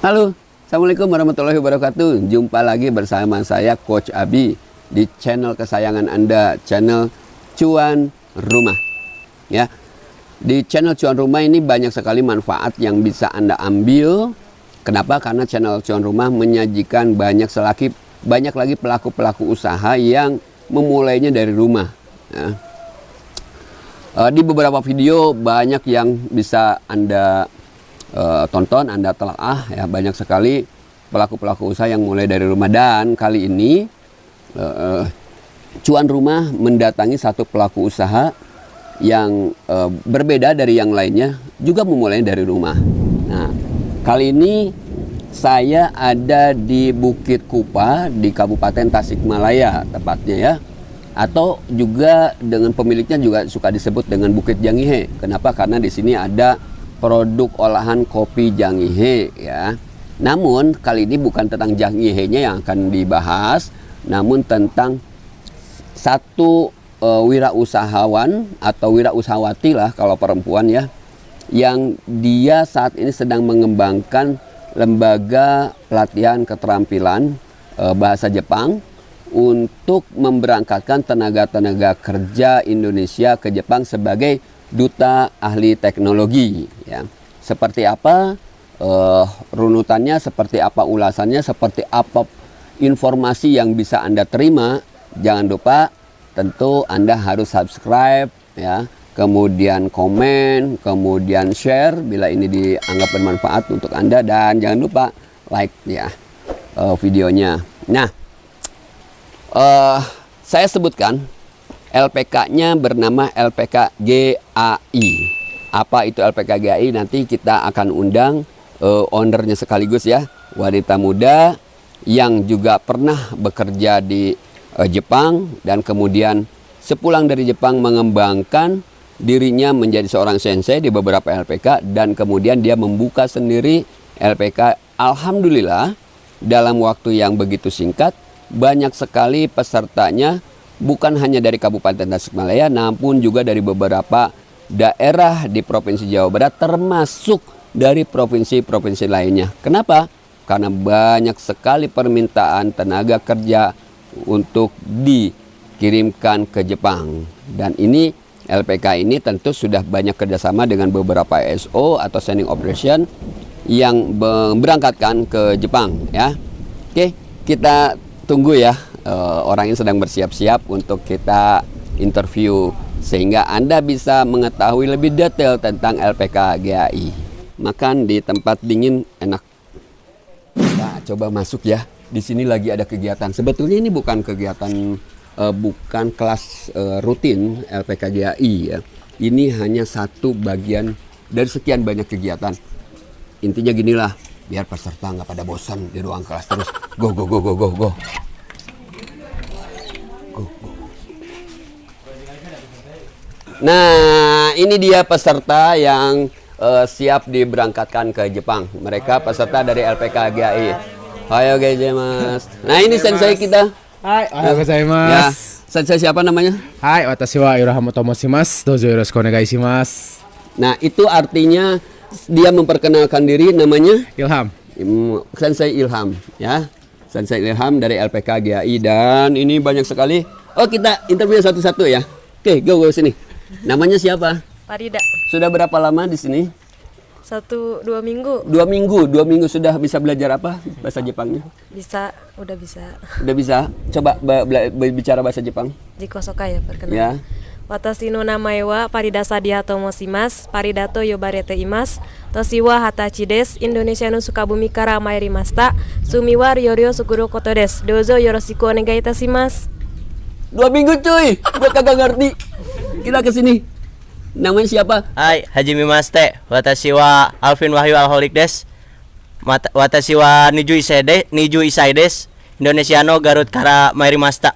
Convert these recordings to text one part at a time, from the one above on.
Halo, Assalamualaikum warahmatullahi wabarakatuh. Jumpa lagi bersama saya Coach Abi di channel kesayangan Anda, channel Cuan Rumah. Ya, di channel Cuan Rumah ini banyak sekali manfaat yang bisa Anda ambil. Kenapa? Karena channel Cuan Rumah menyajikan banyak lagi pelaku-pelaku usaha yang memulainya dari rumah. Ya. Di beberapa video banyak yang bisa Anda tonton, Anda telah ya, banyak sekali pelaku-pelaku usaha yang mulai dari rumah. Dan kali ini Cuan Rumah mendatangi satu pelaku usaha yang berbeda dari yang lainnya, juga memulai dari rumah. Nah, kali ini saya ada di Bukit Kupa di Kabupaten Tasikmalaya tepatnya ya, atau juga dengan pemiliknya juga suka disebut dengan Bukit Jangihe. Kenapa? Karena di sini ada produk olahan kopi Jangihe ya. Namun kali ini bukan tentang Jangihenya yang akan dibahas, namun tentang satu wirausahawan atau wirausahawati lah kalau perempuan ya, yang dia saat ini sedang mengembangkan lembaga pelatihan keterampilan bahasa Jepang untuk memberangkatkan tenaga-tenaga kerja Indonesia ke Jepang sebagai duta ahli teknologi ya. Seperti apa runutannya, seperti apa ulasannya, seperti apa informasi yang bisa Anda terima, jangan lupa tentu Anda harus subscribe ya, kemudian komen, kemudian share bila ini dianggap bermanfaat untuk Anda, dan jangan lupa like ya videonya. Nah, saya sebutkan LPK-nya bernama LPK GAI. Apa itu LPK GAI? Nanti kita akan undang ownernya sekaligus ya, wanita muda yang juga pernah bekerja di Jepang dan kemudian sepulang dari Jepang mengembangkan dirinya menjadi seorang sensei di beberapa LPK, dan kemudian dia membuka sendiri LPK. Alhamdulillah dalam waktu yang begitu singkat banyak sekali pesertanya, bukan hanya dari Kabupaten Tasikmalaya, namun juga dari beberapa daerah di Provinsi Jawa Barat, termasuk dari provinsi-provinsi lainnya. Kenapa? Karena banyak sekali permintaan tenaga kerja untuk dikirimkan ke Jepang. Dan ini LPK ini tentu sudah banyak kerjasama dengan beberapa SO atau sending operation yang memberangkatkan ke Jepang ya. Oke, kita tunggu ya. Orang yang sedang bersiap-siap untuk kita interview sehingga Anda bisa mengetahui lebih detail tentang LPK GAI. Makan di tempat dingin enak. Nah, coba masuk ya. Di sini lagi ada kegiatan. Sebetulnya ini bukan kegiatan, bukan kelas rutin LPK GAI ya. Ini hanya satu bagian dari sekian banyak kegiatan. Intinya ginilah, biar peserta nggak pada bosan di ruang kelas terus. Go go go go go go. Nah, ini dia peserta yang siap diberangkatkan ke Jepang. Mereka peserta dari LPK GAI. Hayo gozaimasu. Nah, ini sensei kita. Hai, ohayo gozaimasu. Ya, sensei siapa namanya? Hai, watashi wa Irahamu to moshimasu. Dozo yoroshiku onegai shimasu. Nah, itu artinya dia memperkenalkan diri, namanya Ilham. Sensei Ilham ya. Sensei Ilham dari LPK GAI, dan ini banyak sekali. Oh, kita interview satu-satu ya. Oke, go sini. Namanya siapa? Farida. Sudah berapa lama di sini? 1-2 minggu. 2 minggu. 2 minggu sudah bisa belajar apa bahasa Jepangnya? Udah bisa. Udah bisa. Coba bicara bahasa Jepang. Jiko soka ya perkenalan. Ya. Watashi no namae wa Farida Sadia to moshimasu. Farida to yobarete imasu. Toshi wa hatachi desu. Indonesia no Sukabumi kara mairimashita. Sumi wa Ryoryo Suguro koto desu. Dozo yoroshiku onegai itashimasu. 2 minggu cuy. Gua kagak ngerti. Kita ke sini. Namanya siapa? Hai, Hajime Maste. Watashi wa Alvin Wahyu Alholik des. Watashi wa Niju Isai des. Indonesiano Garut kara mairimashita.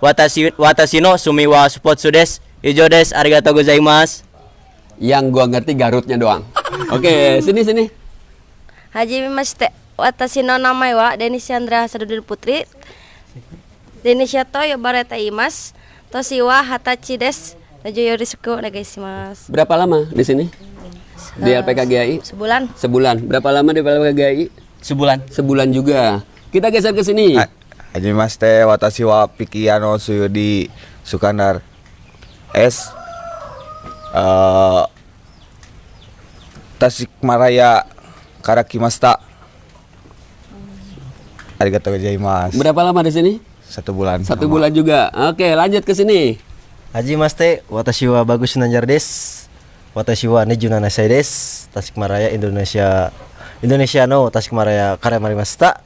Watashi no Sumi wa Supotsu des. Ijo des, arigatou gozaimasu. Yang gua ngerti Garutnya doang. Oke, sini. Hajime Maste. Watashi no namae wa Denis Chandra Sadudin Putri. Denisha to yobarete imasu. Toshi wa hatachi desu. Dojo yoroshiku onegai shimasu. Berapa lama di sini? di LPK GAI? Sebulan. Sebulan. Berapa lama di LPK GAI? Sebulan. Sebulan juga. Kita geser ke sini. Hajimashite watashi wa Pikiano Suyudi Sukandar S Tasikmalaya Karakimasta. Arigatou gozaimasu. Berapa lama di sini? 1 bulan. 1 bulan juga. Oke, lanjut ke sini. Hajimashite, watashi wa Bagus Nanjar desu. Watashi wa 27 歳です。Tasikmalaya Indonesia no Tasikmalaya karamarimashita.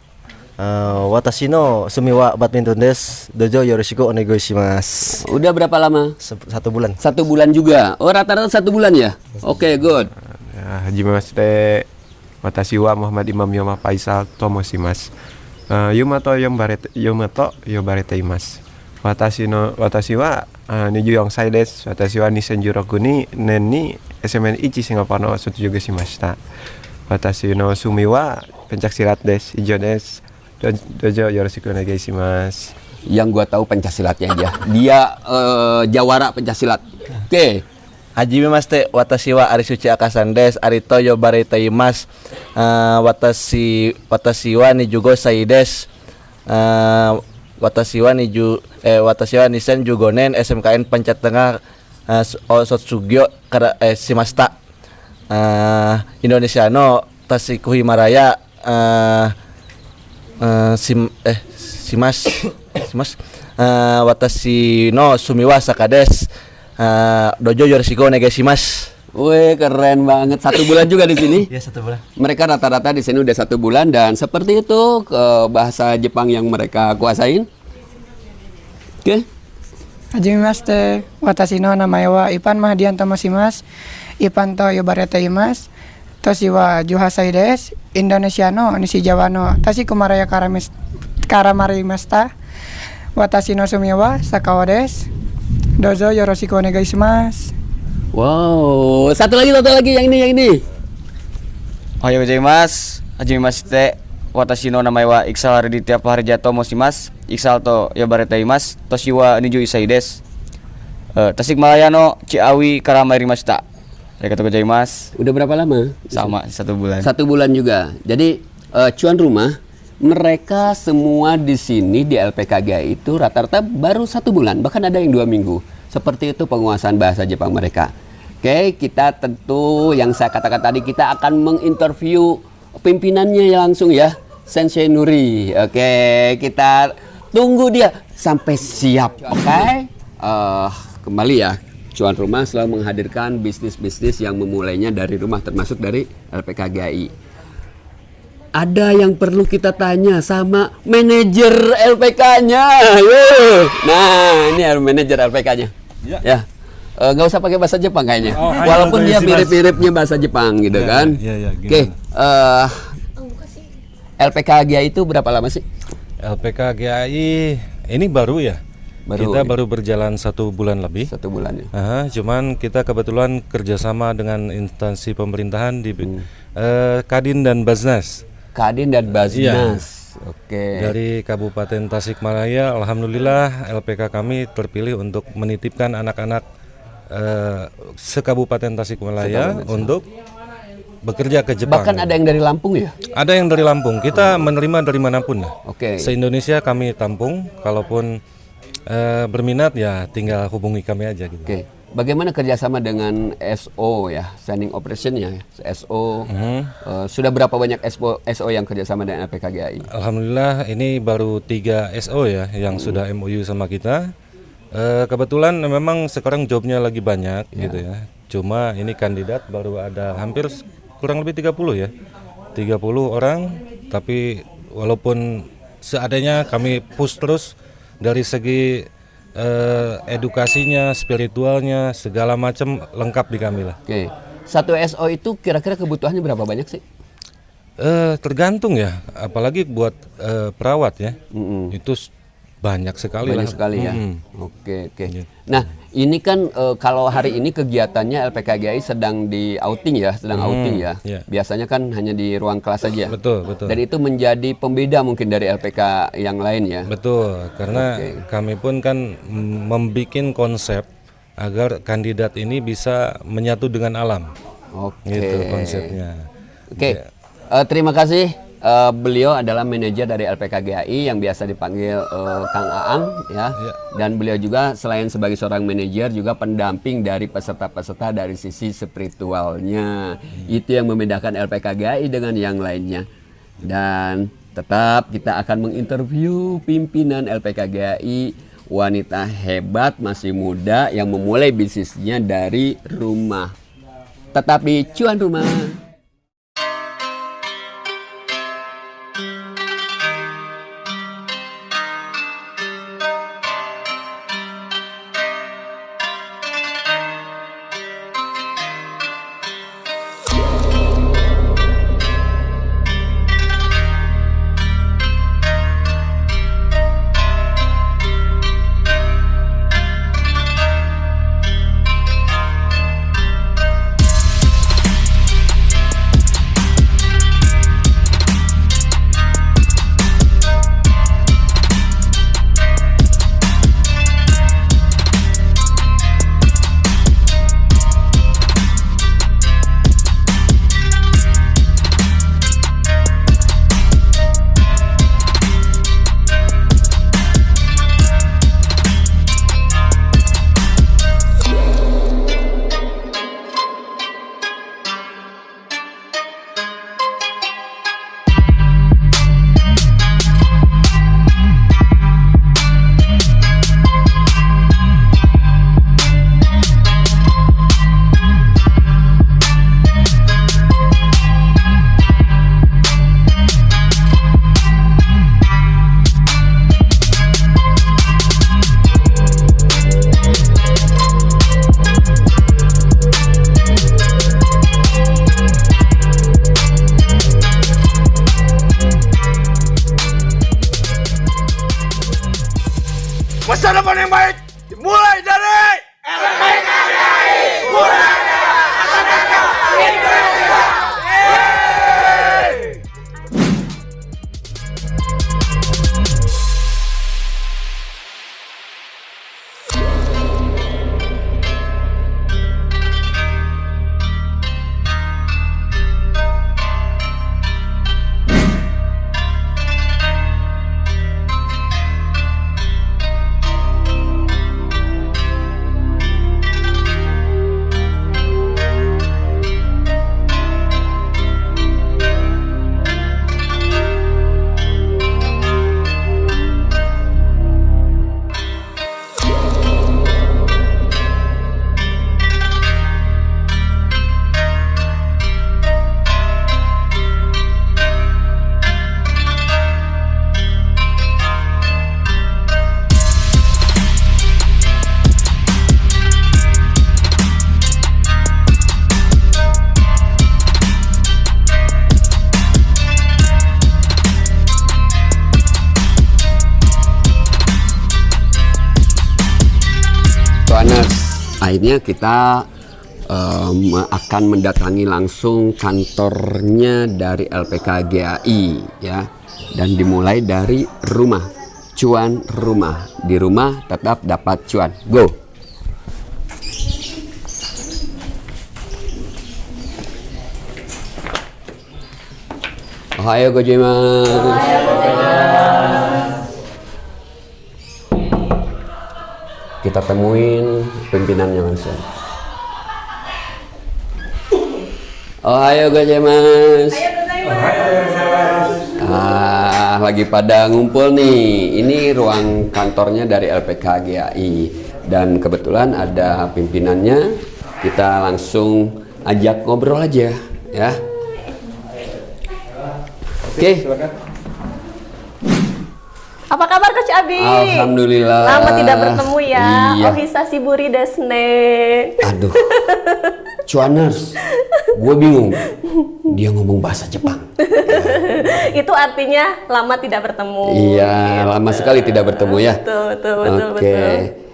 Watashi no sumi wa badminton desu. Dojo yoroshiku onegai shimasu. Udah berapa lama? 1 bulan. 1 bulan juga. Oh, rata-rata 1 bulan ya? Oke, good. Hajimashite, watashi wa Muhammad Imam Yoma Faisal Tomoshimasu. Yumato yobarete imasu. Watashi wa Niju Yonsai desu. Watashi wa 2016に年に SMN 1 Singapura no Sutsujuge shimashita. Watashi no sumi wa pencak silat desu. Ijo desu. Dojo yoroshiku onegai shimasu. Yang gua tahu pencaksilatnya dia. Dia jawara pencaksilat. Oke. Hajimashite watashi wa Arisuchi Akasan desu. Arito yobarete imasu. Watashi wa Nijugo Sai desu. Watashi wa 2015年 SMKN Pencak Tengah Sotsugyo shimashita. Indonesia no Tasikuhimaraya watashi no sumiwa saka desu. Dojo yoroshiku onegai shimasu. Wih, keren banget. 1 bulan juga di sini. Ya, 1 bulan. Mereka rata-rata di sini udah 1 bulan dan seperti itu bahasa Jepang yang mereka kuasain. Oke. Hajimashite, watashi no namae wa Ipan Mahdian tomoshimashita. Ipan to yobarete imasu. Toshi wa 18 歳desu. Indonesia no Nishijawa no Tasikumalaya karamarimashita. Watashi no sumi wa Sakawa desu. Dozo yoroshiku onegai shimasu. Wow, satu lagi yang ini. Ohayo gozaimasu. Hajimashite, watashi no namae wa Iksal Raditya Paharjato Moshimasu. Iksal to yobarete imasu. Toshi wa 21 歳です。Tasikmalaya no Ciawi karamarimashita. Arigatou gozaimasu. Udah berapa lama? Sama 1 bulan. 1 bulan juga. Jadi cuan rumah, mereka semua di sini di LPK GAI itu rata-rata baru 1 bulan, bahkan ada yang 2 minggu. Seperti itu penguasaan bahasa Jepang mereka. Oke, kita tentu yang saya katakan tadi, kita akan menginterview pimpinannya langsung ya, Sensei Nuri. Oke, kita tunggu dia sampai siap. Oke, kembali ya, cuan rumah selalu menghadirkan bisnis-bisnis yang memulainya dari rumah, termasuk dari LPK GAI. Ada yang perlu kita tanya sama manajer LPK-nya. Nah, ini manajer LPK-nya. Ya. Nggak usah pakai bahasa Jepang kayaknya. Walaupun dia mirip-miripnya bahasa Jepang gitu kan. Oke. LPK GAI itu berapa lama sih? LPK GAI ini baru ya. Kita baru berjalan 1 bulan lebih. 1 bulan ya. Cuman kita kebetulan kerjasama dengan instansi pemerintahan di Kadin dan Basnas. Kadin dan Basnas. Iya. Oke. Dari Kabupaten Tasikmalaya, alhamdulillah LPK kami terpilih untuk menitipkan anak-anak sekabupaten Tasikmalaya untuk bekerja ke Jepang. Bahkan ada yang dari Lampung ya? Ada yang dari Lampung. Kita menerima dari manapun lah. Oke. Se-Indonesia kami tampung. Kalaupun berminat ya tinggal hubungi kami aja gitu. Oke. Bagaimana kerjasama dengan SO ya, standing operation-nya SO? Sudah berapa banyak SO yang kerjasama dengan LPK GAI? Alhamdulillah ini baru 3 SO ya yang sudah MOU sama kita. Kebetulan memang sekarang jobnya lagi banyak gitu ya. Cuma ini kandidat baru ada hampir kurang lebih 30 ya. 30 orang, tapi walaupun seadanya kami push terus dari segi edukasinya, spiritualnya, segala macam lengkap di kami lah. Oke. 1 SO itu kira-kira kebutuhannya berapa banyak sih? Tergantung ya, apalagi buat perawat ya. Itu banyak sekali Banyak lah. sekali ya. Oke. Nah, ini kan kalau hari ini kegiatannya LPK GAI sedang di outing ya, outing ya. Biasanya kan hanya di ruang kelas saja. Betul. Dan itu menjadi pembeda mungkin dari LPK yang lain ya. Betul, karena kami pun kan membuat konsep agar kandidat ini bisa menyatu dengan alam. Oke. Gitu konsepnya. Oke. Terima kasih. Beliau adalah manajer dari LPKGAI yang biasa dipanggil Kang Aang ya. Dan beliau juga selain sebagai seorang manajer juga pendamping dari peserta-peserta dari sisi spiritualnya. Itu yang membedakan LPKGAI dengan yang lainnya. Dan tetap kita akan menginterview pimpinan LPKGAI, wanita hebat masih muda yang memulai bisnisnya dari rumah. Tetap di Cuan Rumah. Masa depan yang baik dimulai dari LPKGAI. Murahnya masyarakat Indonesia. Akhirnya kita akan mendatangi langsung kantornya dari LPKGAI ya, dan dimulai dari rumah, cuan rumah. Di rumah tetap dapat cuan. Go. Ohayo gozaimasu. Kita temuin pimpinannya langsung. Ohayo gozaimasu. Lagi pada ngumpul nih. Ini ruang kantornya dari LPKGAI dan kebetulan ada pimpinannya. Kita langsung ajak ngobrol aja ya. Oke. Apa kabar Coach Abi? Alhamdulillah. Lama tidak bertemu ya. Iya. Ohisashiburi desu ne. Aduh. Cuaners. Gue bingung. Dia ngomong bahasa Jepang. Itu artinya lama tidak bertemu. Iya, lama sekali tidak bertemu ya. Betul. Oke.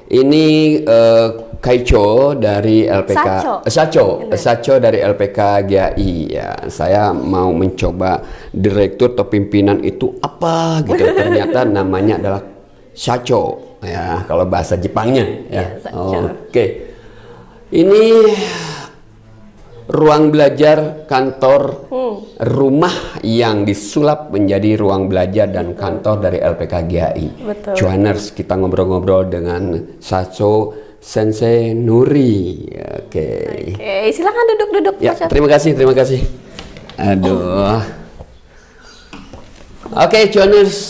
Ini Kaicho dari LPK Sacho dari LPKGAI ya. Saya mau mencoba direktur atau pimpinan itu apa gitu. Ternyata namanya adalah Sacho ya kalau bahasa Jepangnya ya. Oke. Ini ruang belajar, kantor, rumah yang disulap menjadi ruang belajar dan kantor dari LPK GAI. Betul. Cuaners, kita ngobrol-ngobrol dengan Sacho Sensei Nuri. Oke. Oke, silakan duduk-duduk. Ya, Pak Chat. terima kasih. Aduh. Oke, Cuaners.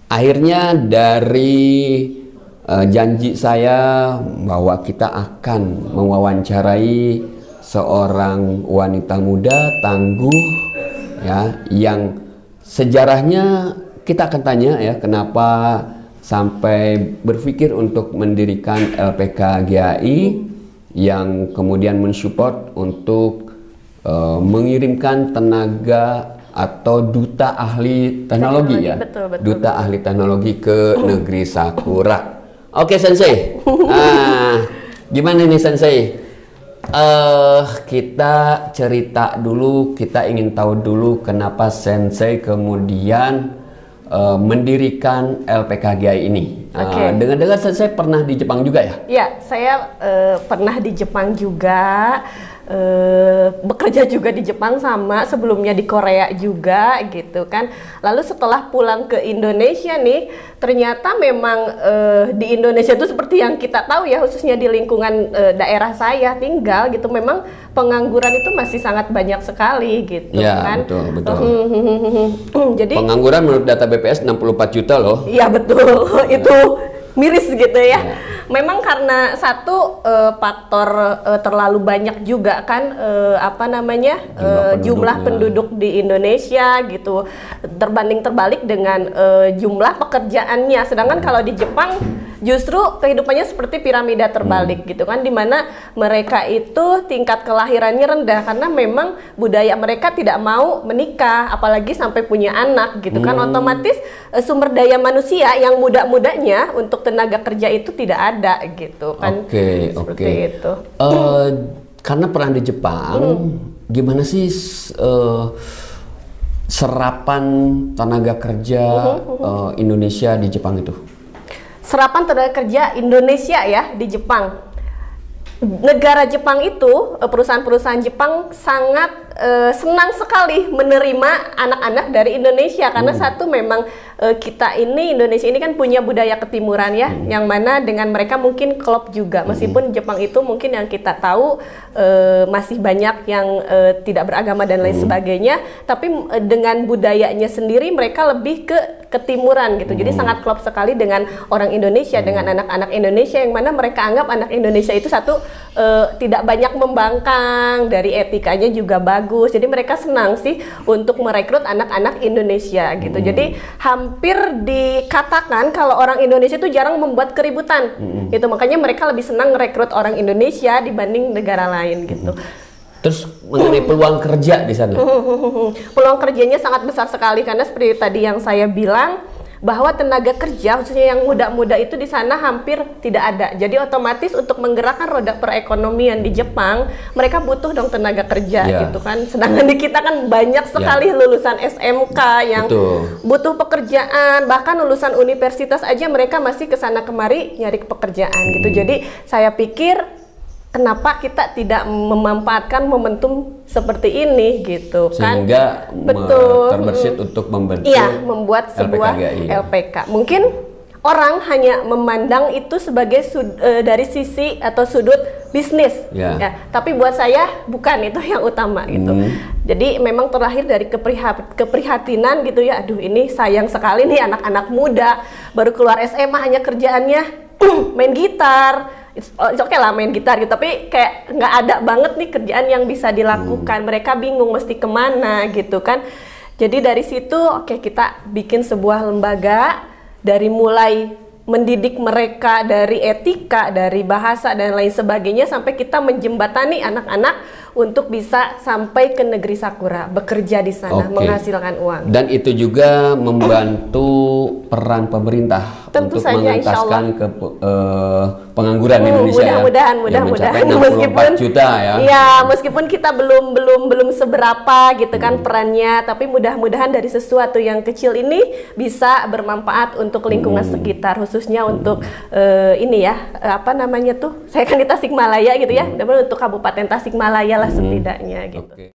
Akhirnya dari janji saya bahwa kita akan mewawancarai seorang wanita muda tangguh ya, yang sejarahnya kita akan tanya ya, kenapa sampai berpikir untuk mendirikan LPK GAI, yang kemudian mensupport untuk mengirimkan tenaga atau duta ahli teknologi ya, betul. duta ahli teknologi ke negeri Sakura. Oke, Sensei. Gimana nih Sensei? Kita cerita dulu, kita ingin tahu dulu kenapa Sensei kemudian mendirikan LPK GAI ini. Dengar-dengar Sensei pernah di Jepang juga ya? Ya, saya pernah di Jepang juga. Bekerja juga di Jepang, sama sebelumnya di Korea juga gitu kan. Lalu setelah pulang ke Indonesia nih, ternyata memang di Indonesia itu seperti yang kita tahu ya, khususnya di lingkungan daerah saya tinggal gitu, memang pengangguran itu masih sangat banyak sekali gitu ya, kan. Betul. Jadi pengangguran menurut data BPS 64 juta loh. Iya betul. Itu miris gitu ya. Memang karena satu faktor terlalu banyak juga kan jumlah penduduk di Indonesia gitu, terbalik dengan jumlah pekerjaannya. Sedangkan kalau di Jepang justru kehidupannya seperti piramida terbalik gitu kan, dimana mereka itu tingkat kelahirannya rendah karena memang budaya mereka tidak mau menikah, apalagi sampai punya anak gitu kan. Otomatis sumber daya manusia yang muda-mudanya untuk tenaga kerja itu tidak ada gitu kan. Oke. Itu. Karena pernah di Jepang, gimana sih serapan tenaga kerja Indonesia di Jepang itu? Serapan tenaga kerja Indonesia ya di Jepang. Negara Jepang itu, perusahaan-perusahaan Jepang sangat senang sekali menerima anak-anak dari Indonesia karena satu memang kita ini Indonesia ini kan punya budaya ketimuran ya, yang mana dengan mereka mungkin klop juga, meskipun Jepang itu mungkin yang kita tahu masih banyak yang tidak beragama dan lain sebagainya, tapi dengan budayanya sendiri mereka lebih ke ketimuran gitu. Jadi sangat klop sekali dengan orang Indonesia, dengan anak-anak Indonesia, yang mana mereka anggap anak Indonesia itu satu tidak banyak membangkang, dari etikanya juga bagus. Jadi mereka senang sih untuk merekrut anak-anak Indonesia gitu. Jadi hampir dikatakan kalau orang Indonesia itu jarang membuat keributan gitu. Makanya mereka lebih senang merekrut orang Indonesia dibanding negara lain gitu. Terus mengenai peluang kerja di sana? Peluang kerjanya sangat besar sekali karena seperti tadi yang saya bilang, bahwa tenaga kerja khususnya yang muda-muda itu di sana hampir tidak ada. Jadi otomatis untuk menggerakkan roda perekonomian di Jepang, mereka butuh dong tenaga kerja gitu kan. Sedangkan di kita kan banyak sekali lulusan SMK yang butuh pekerjaan, bahkan lulusan universitas aja mereka masih kesana kemari nyari pekerjaan gitu. Jadi saya pikir kenapa kita tidak memanfaatkan momentum seperti ini gitu kan, sehingga terbersit untuk membuat sebuah LPK. Mungkin orang hanya memandang itu sebagai dari sisi atau sudut bisnis ya, tapi buat saya bukan itu yang utama gitu. Jadi memang terlahir dari keprihatinan gitu ya, aduh ini sayang sekali nih anak-anak muda baru keluar SMA hanya kerjaannya main gitar. It's okay lah main gitar gitu, tapi kayak nggak ada banget nih kerjaan yang bisa dilakukan. Mereka bingung mesti kemana gitu kan. Jadi dari situ kita bikin sebuah lembaga, dari mulai mendidik mereka dari etika, dari bahasa dan lain sebagainya, sampai kita menjembatani anak-anak untuk bisa sampai ke negeri Sakura, bekerja di sana, menghasilkan uang. Dan itu juga membantu peran pemerintah Tentu untuk saja, insya mengentaskan Allah. pengangguran di Indonesia Mudah-mudahan, ya. Yang mencapai meskipun 64 juta ya. Iya, meskipun kita belum seberapa gitu kan perannya, tapi mudah-mudahan dari sesuatu yang kecil ini bisa bermanfaat untuk lingkungan sekitar, khususnya untuk ini ya, apa namanya tuh? Saya kan di Tasikmalaya gitu ya, dan untuk Kabupaten Tasikmalaya lah setidaknya gitu. Oke.